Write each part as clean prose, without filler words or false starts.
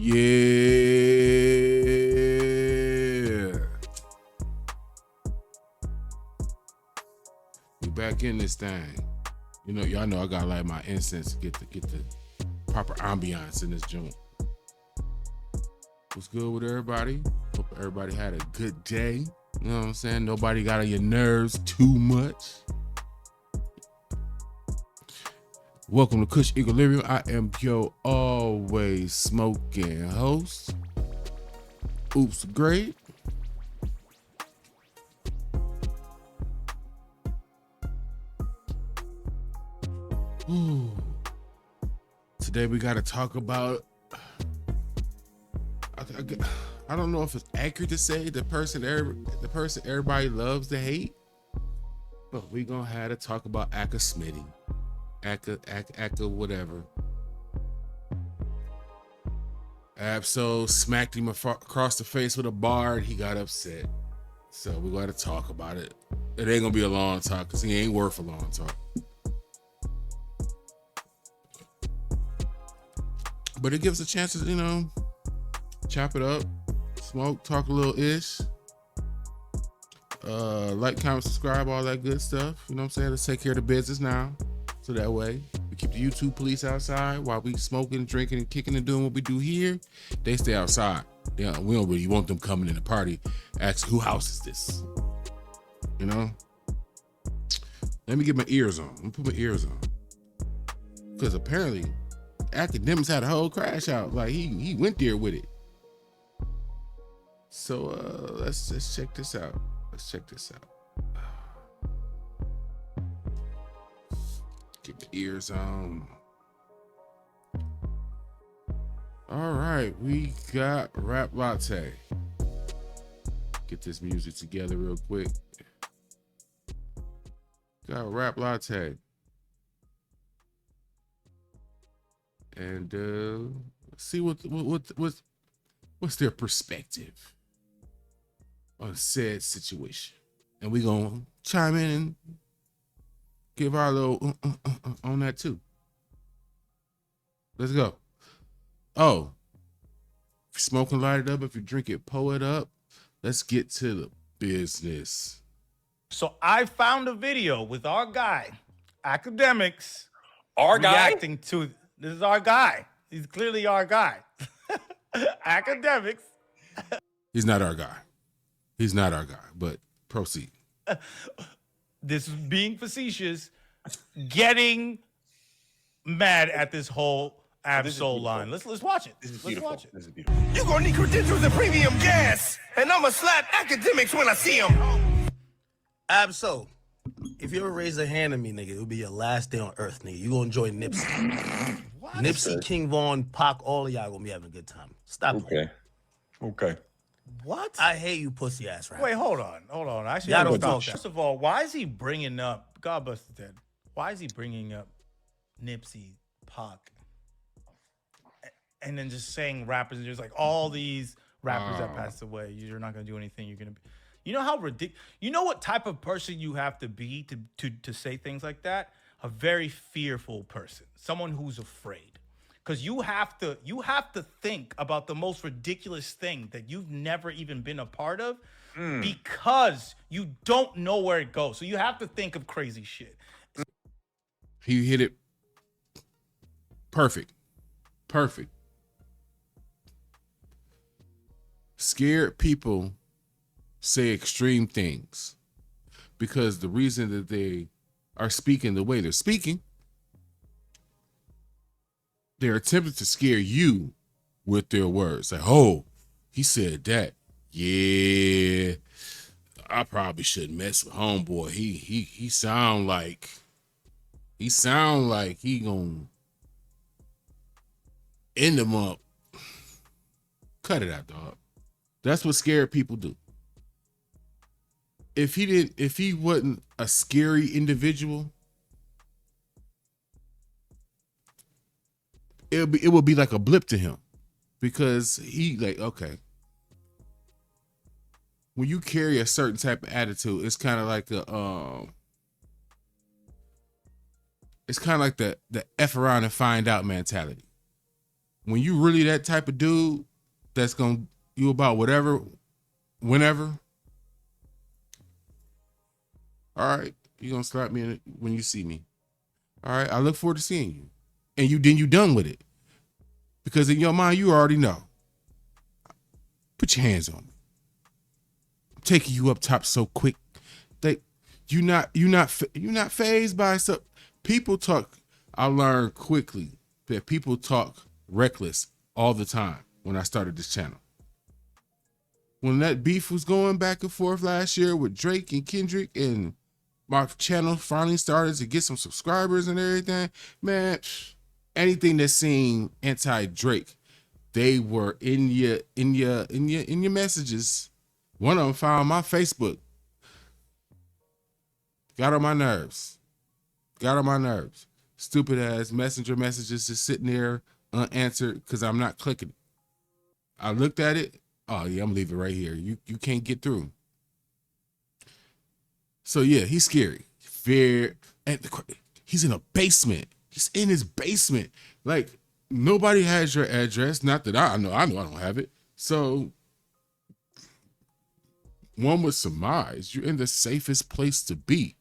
We back in this thing. You know, y'all know I got like my incense to get the proper ambiance in this joint. What's good with everybody? Hope everybody had a good day. You know what I'm saying? Nobody got on your nerves too much. Welcome to Kush Equilibrium. I am your always smoking host. Oops, great. Ooh. Today we got to talk about. I don't know if it's accurate to say the person everybody loves to hate, but we gonna have to talk about Aka Smitty, Aka whatever. Absol smacked him across the face with a bar and he got upset. So we got to talk about it. It ain't gonna be a long talk because he ain't worth a long talk. But it gives us a chance to, you know, chop it up, smoke, talk a little ish. Like, comment, subscribe, all that good stuff. You know what I'm saying? Let's take care of the business now. So that way we keep the YouTube police outside while we smoking, drinking, and kicking and doing what we do here. They stay outside. Yeah, we don't really want them coming in the party. Ask who house is this? You know? Let me get my ears on. Let me put my ears on. Because apparently Akademiks had a whole crash out. Like he went there with it. So let's check this out. Get the ears on. All right, we got Rap Latte. Get this music together real quick. Got Rap Latte. And see what's their perspective on said situation. And we gonna chime in and give our little on that too. Let's go. Oh, if you're smoking, light it up. If you drink it, pull it up. Let's get to the business. So I found a video with our guy, Akademiks, Our guy? reacting to this is our guy. He's clearly our guy. Akademiks. He's not our guy. But proceed. This is being facetious, getting mad at this whole Absol line. Let's watch it. Let's watch it. This is beautiful. You gonna need credentials and premium gas, and I'ma slap Akademiks when I see him. Absol, if you ever raise a hand at me, nigga, it'll be your last day on earth, nigga. You gonna enjoy Nipsey. Nipsey, King Von, Pac, all of y'all gonna be having a good time. Stop playing. Okay. What? I hate you pussy ass rappers. Wait, hold on. Actually, Y'all don't don't talk stop. First of all, why is he bringing up, God bless the dead, why is he bringing up Nipsey, Pac, and then just saying rappers and just like all these rappers that passed away, you're not going to do anything, you're going to be, you know how ridiculous, you know what type of person you have to be to say things like that? A very fearful person, someone who's afraid. Because you have to think about the most ridiculous thing that you've never even been a part of because you don't know where it goes. So you have to think of crazy shit. He hit it perfect. Scared people say extreme things because the reason that they are speaking the way they're speaking, they're attempting to scare you with their words. Like, oh, he said that. Yeah, I probably shouldn't mess with homeboy. He sound like he gonna end them up. Cut it out, dog. That's what scared people do. If he wasn't a scary individual, it would be like a blip to him, because he like, okay, when you carry a certain type of attitude, it's kind of like the F around and find out mentality. when you really that type of dude that's gonna you about whatever, whenever, all right, you're gonna slap me in it when you see me. All right, I look forward to seeing you. And you done with it. Because in your mind, you already know. Put your hands on me. I'm taking you up top so quick that you're not fazed by stuff. People talk, I learned quickly that people talk reckless all the time when I started this channel. When that beef was going back and forth last year with Drake and Kendrick, and my channel finally started to get some subscribers and everything, man, anything that seemed anti-Drake, they were in your messages. One of them found my Facebook. Got on my nerves. Stupid ass messenger messages just sitting there unanswered because I'm not clicking it. I looked at it. Oh yeah, I'm leaving right here. You can't get through. So yeah, he's scary. Fear, and he's in a basement. He's in his basement. Like, nobody has your address. Not that I know I don't have it. So one would surmise you're in the safest place to be.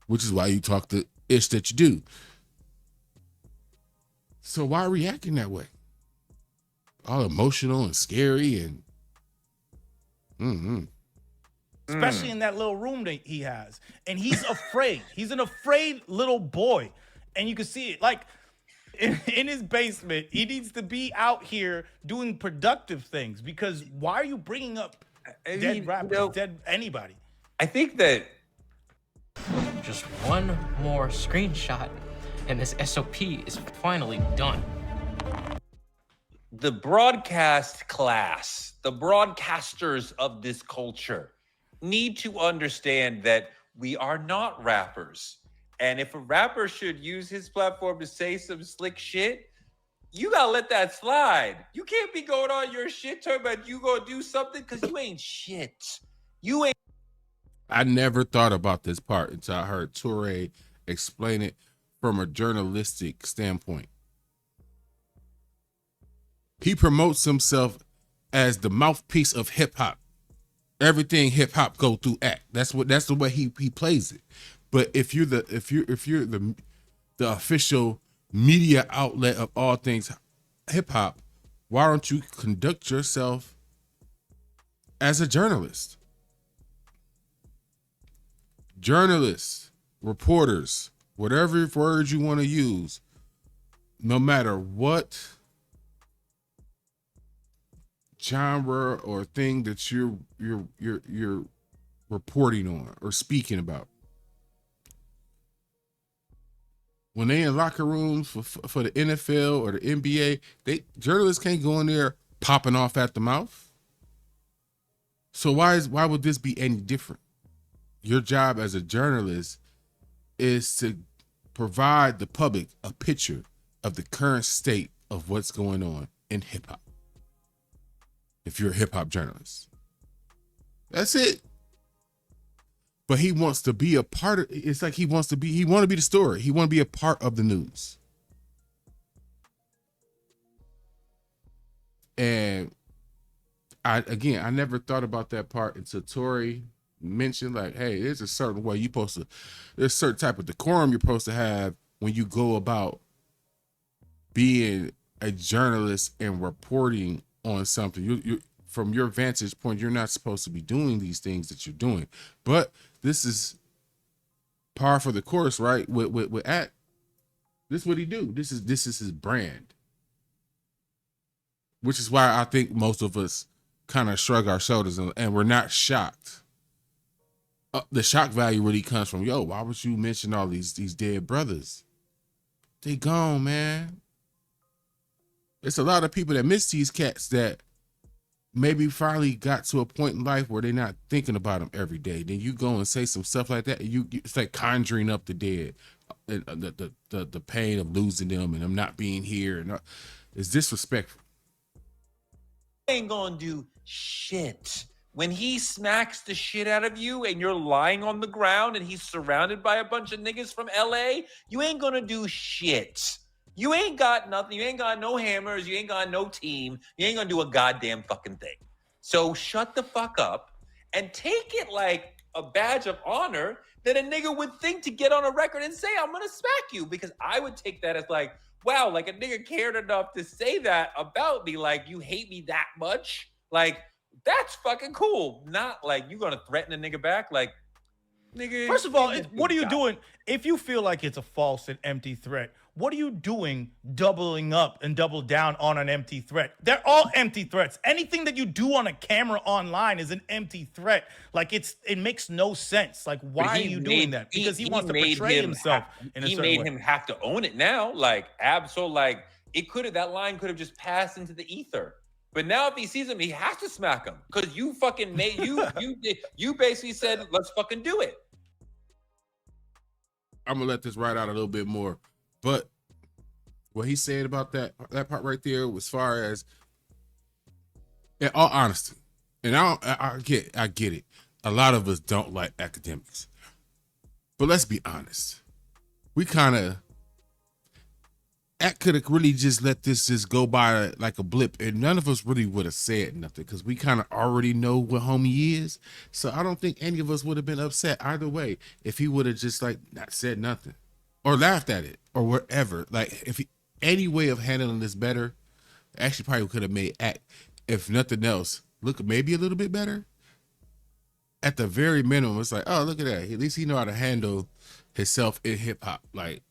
Which is why you talk the ish that you do. So why reacting that way? All emotional and scary and especially in that little room that he has. And he's afraid. He's an afraid little boy. And you can see it. Like, in his basement, he needs to be out here doing productive things, because why are you bringing up dead rappers, dead anybody? I think that Just one more screenshot, and this SOP is finally done. the broadcast class, the broadcasters of this culture need to understand that we are not rappers. And if a rapper should use his platform to say some slick shit, you gotta let that slide. You can't be going on your shit talking about you gonna do something because you ain't shit. You ain't. I never thought about this part until I heard Toure explain it from a journalistic standpoint. He promotes himself as the mouthpiece of hip hop. Everything hip hop go through act. That's the way he plays it. But if you're the official media outlet of all things hip hop, why don't you conduct yourself as a journalist? Journalists, reporters, whatever words you want to use, no matter what genre or thing that you're reporting on or speaking about, when they in locker rooms for the NFL or the NBA, journalists can't go in there popping off at the mouth. So why would this be any different? Your job as a journalist is to provide the public a picture of the current state of what's going on in hip hop. If you're a hip hop journalist, that's it. But he wants to be a part of. It's like he want to be the story. He want to be a part of the news. And I never thought about that part until Tory mentioned, like, hey, there's a certain way there's a certain type of decorum you're supposed to have when you go about being a journalist and reporting on something. You from your vantage point, you're not supposed to be doing these things that you're doing. But this is par for the course, right? With Act, this is what he do. This is his brand, which is why I think most of us kind of shrug our shoulders and we're not shocked. The shock value really comes from, yo, why would you mention all these dead brothers? They gone, man. It's a lot of people that miss these cats that maybe finally got to a point in life where they're not thinking about them every day. Then you go and say some stuff like that, and it's like conjuring up the dead, the pain of losing them and them not being here, and it's disrespectful. Ain't gonna do shit. When he smacks the shit out of you and you're lying on the ground and he's surrounded by a bunch of niggas from LA, you ain't gonna do shit. You ain't got nothing. You ain't got no hammers. You ain't got no team. You ain't gonna do a goddamn fucking thing. So shut the fuck up and take it like a badge of honor that a nigga would think to get on a record and say, I'm gonna smack you. Because I would take that as like, wow, like a nigga cared enough to say that about me. Like, you hate me that much? Like, that's fucking cool. Not like you gonna threaten a nigga back. Like, nigga. First of all, nigga, what are you stop. doing? If you feel like it's a false and empty threat, what are you doing doubling up and double down on an empty threat? They're all empty threats. Anything that you do on a camera online is an empty threat. Like it makes no sense. Like, why are you doing that? Because he wants to made portray him himself in a he certain made way. him have to own it now. Like, Absol, like that line could have just passed into the ether. But now if he sees him, he has to smack him. Because you fucking made you basically said, let's fucking do it. I'm gonna let this ride out a little bit more, but what he said about that part right there, as far as, in all honesty, and I get it. A lot of us don't like academics, but let's be honest. We kind of could have really just let this just go by like a blip, and none of us really would have said nothing because we kind of already know what homie is. So I don't think any of us would have been upset either way if he would have just like not said nothing or laughed at it or whatever. Like, if any way of handling this better, actually probably could have made act, if nothing else, look maybe a little bit better. At the very minimum, it's like, oh, look at that. At least he know how to handle himself in hip hop. Like,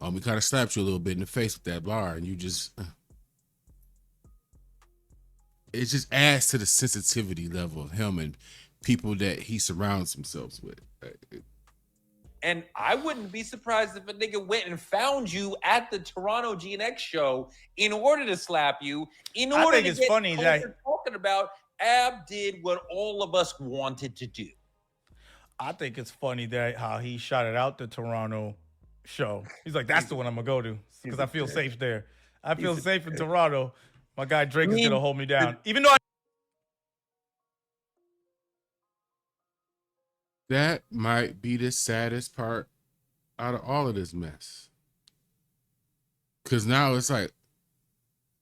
we kind of slapped you a little bit in the face with that bar, and you just, it just adds to the sensitivity level of him and people that he surrounds himself with. And I wouldn't be surprised if a nigga went and found you at the Toronto GNX show in order to slap you. In I order think to it's get funny that talking about Ab did what all of us wanted to do. I think it's funny that how he shot it out the Toronto show. He's like, that's the one I'm gonna go to because I feel safe there. I feel safe in Toronto. My guy Drake is gonna hold me down, even though That might be the saddest part out of all of this mess. Because now it's like,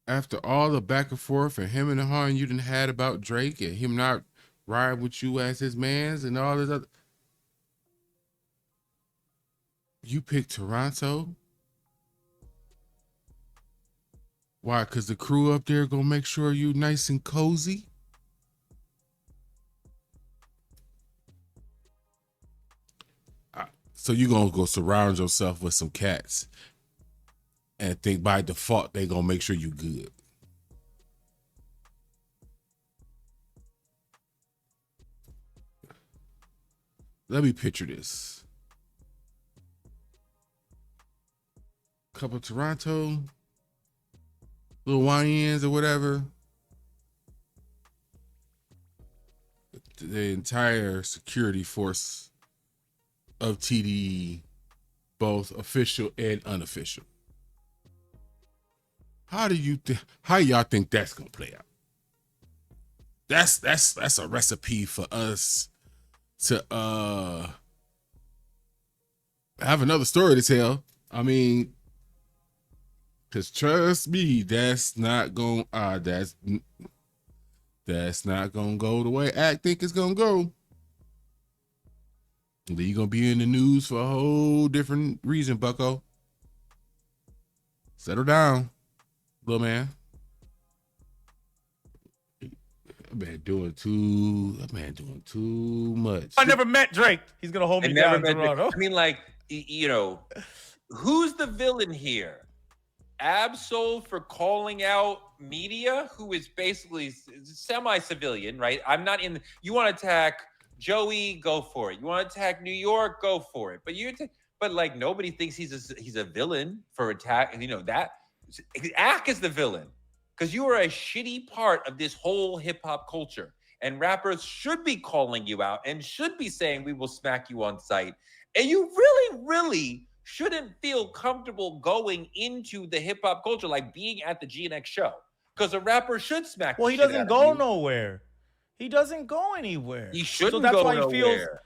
after all the back and forth and him and the harm you done had about Drake and him not ride with you as his mans and all this other, you picked Toronto? Why? Because the crew up there gonna make sure you nice and cozy? So you gonna go surround yourself with some cats and think by default they gonna make sure you good. Let me picture this. Couple Toronto, little YNs or whatever. The entire security force of TDE, both official and unofficial. How y'all think that's gonna play out? That's a recipe for us to have another story to tell. I mean, cause trust me, that's not gonna go the way I think it's gonna go. You're gonna be in the news for a whole different reason, bucko. Settle down, little man. That man doing too much. I never met Drake. He's gonna hold me down in Toronto. I mean, like, who's the villain here? Absol for calling out media, who is basically semi-civilian, right? I'm not in. You want to attack Joey, go for it. You want to attack New York, go for it. But like nobody thinks he's a villain for attack. That Ak is the villain because you are a shitty part of this whole hip hop culture, and rappers should be calling you out and should be saying we will smack you on sight. And you really, really shouldn't feel comfortable going into the hip hop culture, like being at the GNX show, because a rapper should smack. Well, he doesn't go nowhere. He doesn't go anywhere. He shouldn't so that's go why nowhere.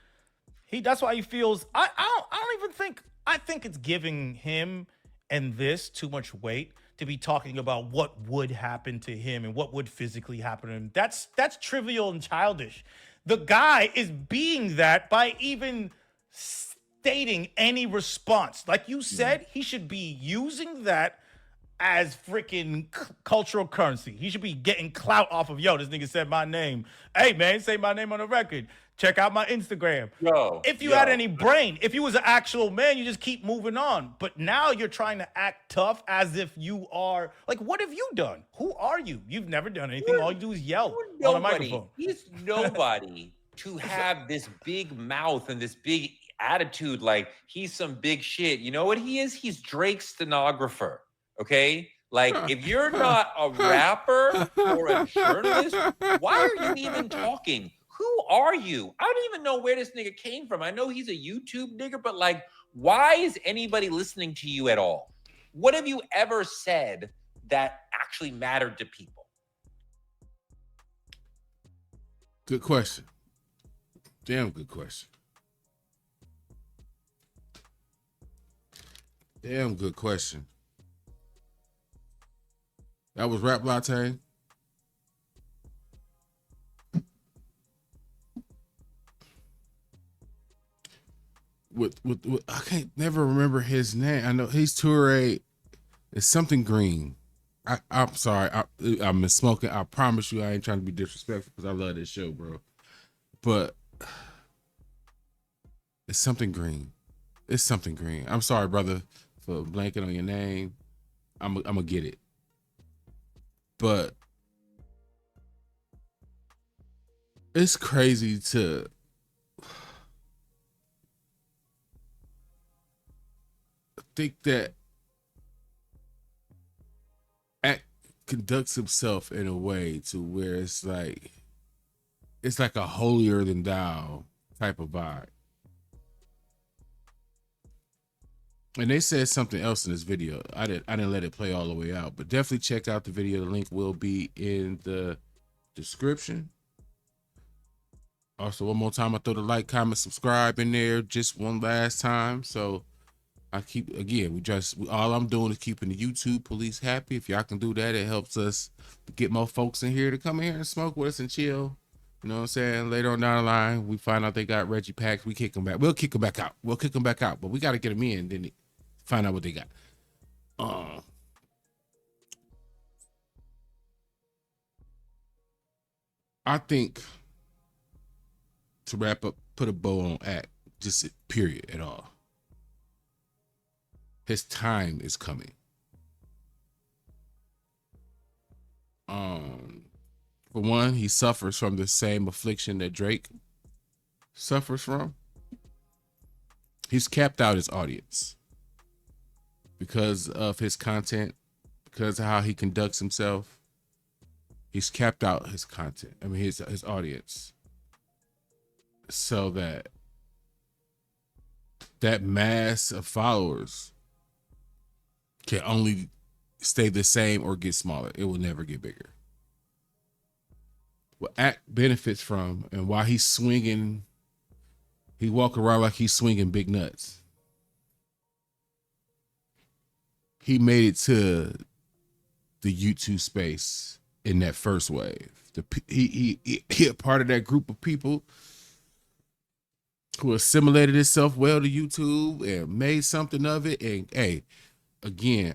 That's why he feels. I don't even think. I think it's giving him and this too much weight to be talking about what would happen to him and what would physically happen to him. That's trivial and childish. The guy is being that by even stating any response. Like you said, he should be using that as freaking cultural currency. He should be getting clout off of, yo, this nigga said my name. Hey, man, say my name on the record. Check out my Instagram. If you had any brain, if you was an actual man, you just keep moving on. But now you're trying to act tough as if you are, like, what have you done? Who are you? You've never done anything. All you do is yell on a microphone. He's nobody to have this big mouth and this big attitude like he's some big shit. You know what he is? He's Drake's stenographer. Okay? Like, if you're not a rapper or a journalist, why are you even talking? Who are you? I don't even know where this nigga came from. I know he's a YouTube nigga, but like, why is anybody listening to you at all? What have you ever said that actually mattered to people? Good question. Damn good question. Damn good question. That was Rap Latte. With I can't never remember his name. I know he's Toure. It's something green. I'm sorry. I'm smoking. I promise you I ain't trying to be disrespectful because I love this show, bro. But it's something green. It's something green. I'm sorry, brother, for blanking on your name. I'm gonna get it. But it's crazy to think that Act conducts himself in a way to where it's like a holier than thou type of vibe. And they said something else in this video. I didn't let it play all the way out, but definitely check out the video. The link will be in the description. Also, one more time, I throw the like, comment, subscribe in there just one last time. So I keep, again, all I'm doing is keeping the YouTube police happy. If y'all can do that, it helps us get more folks in here to come in here and smoke with us and chill. You know what I'm saying? Later on down the line, we find out they got Reggie packs. We kick them back. We'll kick them back out. But we got to get them in, then find out what they got. I think to wrap up, put a bow on Act, just period at all. His time is coming. For one, he suffers from the same affliction that Drake suffers from. He's capped out his audience because of his content, because of how he conducts himself. He's capped out his content. I mean, his audience, so that mass of followers can only stay the same or get smaller. It will never get bigger. What Act benefits from and why he's swinging, he walk around like he's swinging big nuts. He made it to the YouTube space in that first wave. He a part of that group of people who assimilated itself well to YouTube and made something of it. And hey, again,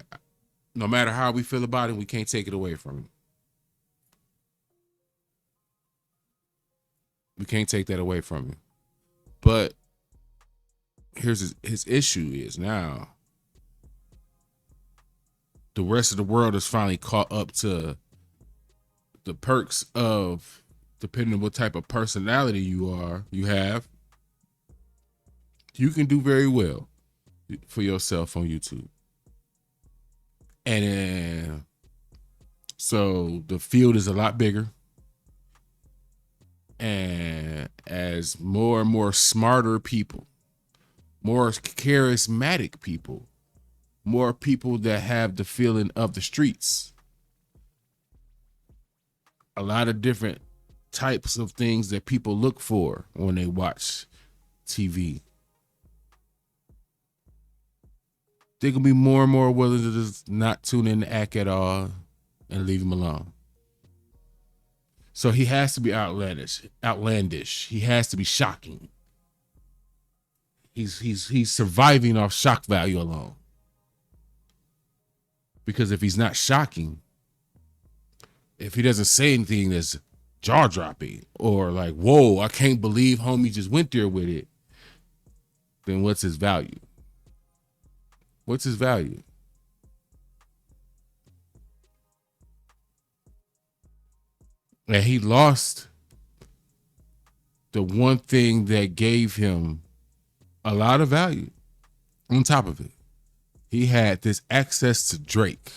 no matter how we feel about it, we can't take it away from him. We can't take that away from him. But here's his issue is now the rest of the world is finally caught up to the perks of, depending on what type of personality you have, you can do very well for yourself on YouTube. And so the field is a lot bigger. And as more and more smarter people, more charismatic people, more people that have the feeling of the streets, a lot of different types of things that people look for when they watch TV. they're gonna be more and more willing to just not tune in to Act at all and leave him alone. So he has to be outlandish. He has to be shocking. He's surviving off shock value alone. Because if he's not shocking, if he doesn't say anything that's jaw dropping or like, whoa, I can't believe homie just went there with it, then what's his value? What's his value? And he lost the one thing that gave him a lot of value. On top of it, he had this access to Drake.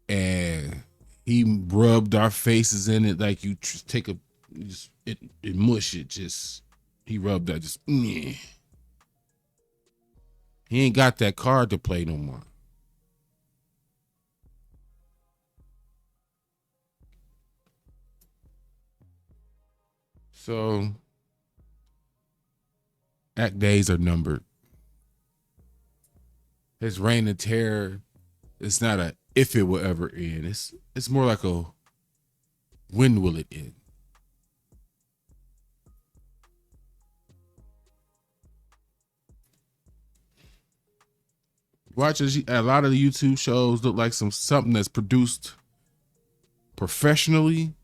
And he rubbed our faces in it like you take a, just, it mush it. Just, he rubbed that, just, meh. He ain't got that card to play no more. So, Act days are numbered. His reign of terror is not a if it will ever end. It's more like a when will it end? Watch a lot of the YouTube shows look like something that's produced professionally,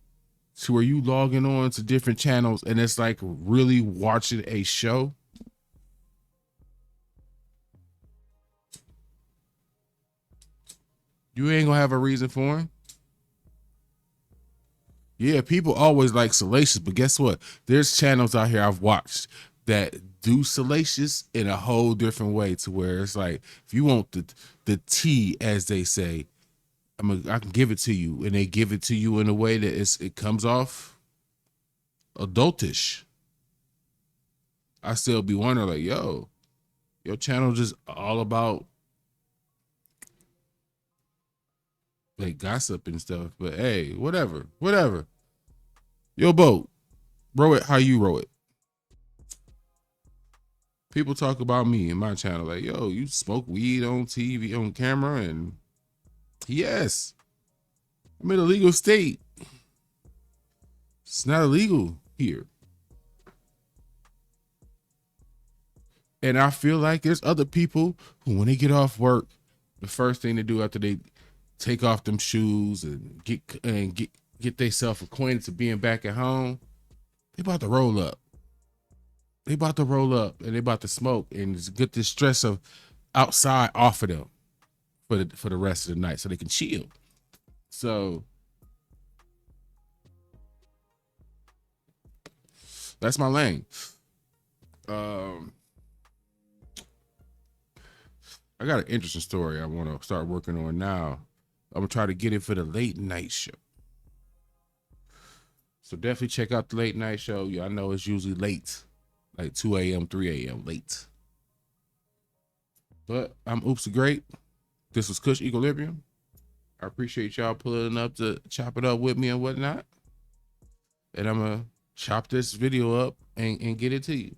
to where you logging on to different channels and it's like really watching a show. You ain't gonna have a reason for him. Yeah, people always like Salacious, but guess what? There's channels out here I've watched that do Salacious in a whole different way, to where it's like, if you want the tea, as they say, I can give it to you, and they give it to you in a way that it comes off adultish. I still be wondering, like, yo, your channel just all about like gossip and stuff. But hey, whatever. Yo, Bo, row it how you row it. People talk about me in my channel like, yo, you smoke weed on TV, on camera, and yes, I'm in a legal state. It's not illegal here. And I feel like there's other people who, when they get off work, the first thing they do after they take off them shoes and get themselves acquainted to being back at home, they about to roll up. They about to roll up and they about to smoke and just get this stress of outside off of them for the rest of the night, so they can chill. So that's my lane. I got an interesting story I want to start working on now. I'm gonna try to get it for the late night show. So definitely check out the late night show. Yeah, I know it's usually late, like 2 a.m., 3 a.m. late. But I'm Oops the Great. This was Kush Equilibrium. I appreciate y'all pulling up to chop it up with me and whatnot. And I'm gonna chop this video up and get it to you.